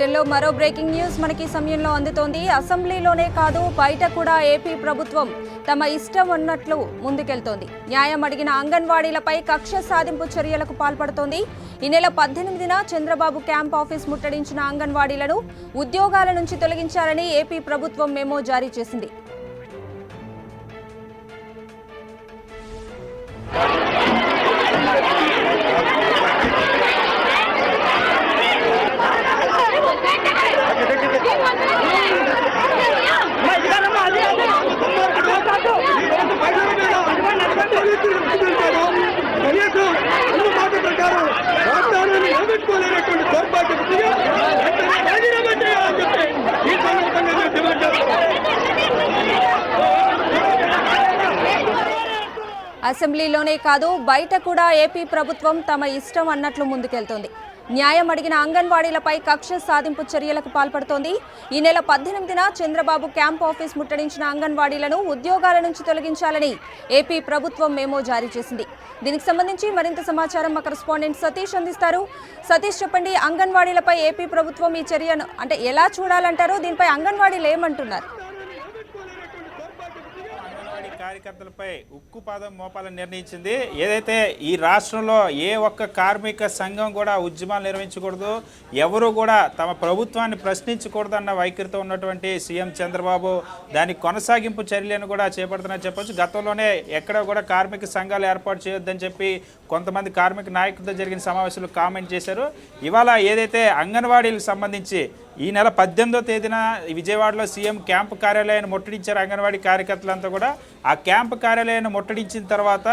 బులెటిన్లో మరో breaking news మనకి సమయంలో అందుతోంది. అసెంబ్లీలోనే కాదు బయట కూడా ఏపీ ప్రభుత్వం తమ ఇష్టం ఉన్నట్లు ముందుకెళ్తోంది. న్యాయం అడిగిన అంగన్వాడీలపై కక్ష సాధింపు చర్యలకు పాల్పడుతోంది. ఈ నెల 18న చంద్రబాబు క్యాంప్ ఆఫీస్ ముట్టడించిన అంగన్వాడీలను ఉద్యోగాల నుంచి తొలగించాలని ఏపీ ప్రభుత్వం మెమో జారీ చేసింది. అసెంబ్లీలోనే కాదు బయట కూడా ఏపీ ప్రభుత్వం తమ ఇష్టం అన్నట్లు ముందుకెళ్తోంది. న్యాయం అడిగిన అంగన్వాడీలపై కక్ష సాధింపు చర్యలకు పాల్పడుతోంది. ఈ నెల 18న చంద్రబాబు క్యాంప్ ఆఫీస్ ముట్టడించిన అంగన్వాడీలను ఉద్యోగాల నుంచి తొలగించాలని ఏపీ ప్రభుత్వం మెమో జారీ చేసింది. దీనికి సంబంధించి మరింత సమాచారం మా కరెస్పాండెంట్ సతీష్ అందిస్తారు. సతీష్, చెప్పండి, అంగన్వాడీలపై ఏపీ ప్రభుత్వం ఈ చర్యను ఎలా చూడాలంటారు? దీనిపై అంగన్వాడీలు ఏమంటున్నారు? కార్యకర్తలపై ఉక్కు పాదం మోపాలని నిర్ణయించింది. ఏదైతే ఈ రాష్ట్రంలో ఏ ఒక్క కార్మిక సంఘం కూడా ఉద్యమాలు నిర్వహించకూడదు, ఎవరు కూడా తమ ప్రభుత్వాన్ని ప్రశ్నించకూడదన్న వైఖరితో ఉన్నటువంటి సీఎం చంద్రబాబు దాని కొనసాగింపు చర్యలను కూడా చేపడుతున్నారని చెప్పొచ్చు. గతంలోనే ఎక్కడ కూడా కార్మిక సంఘాలు ఏర్పాటు చేయొద్దని చెప్పి కొంతమంది కార్మిక నాయకులతో జరిగిన సమావేశంలో కామెంట్ చేశారు. ఇవాళ ఏదైతే అంగన్వాడీలకు సంబంధించి ఈ నెల 18వ తేదీన విజయవాడలో సీఎం క్యాంపు కార్యాలయాన్ని ముట్టడించారు అంగన్వాడీ కార్యకర్తలంతా కూడా. ఆ క్యాంపు కార్యాలయాన్ని ముట్టడించిన తర్వాత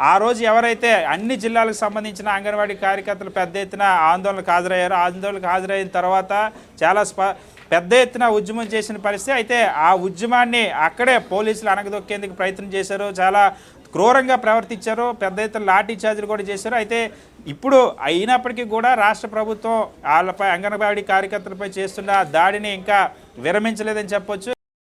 ఆ రోజు ఎవరైతే అన్ని జిల్లాలకు సంబంధించిన అంగన్వాడీ కార్యకర్తలు పెద్ద ఎత్తున ఆందోళనకు హాజరయ్యారో, ఆందోళనకు హాజరైన తర్వాత చాలా పెద్ద ఎత్తున ఉద్యమం చేసిన పరిస్థితి. అయితే ఆ ఉద్యమాన్ని అక్కడే పోలీసులు అణగదొక్కేందుకు ప్రయత్నం చేశారు, చాలా క్రూరంగా ప్రవర్తించారు, పెద్ద ఎత్తున లాఠీ చార్జీలు కూడా చేశారు. అయితే ఇప్పుడు అయినప్పటికీ కూడా రాష్ట్ర ప్రభుత్వం వాళ్ళపై అంగన్వాడీ కార్యకర్తలపై చేస్తున్న దాడిని ఇంకా విరమించలేదని చెప్పొచ్చు.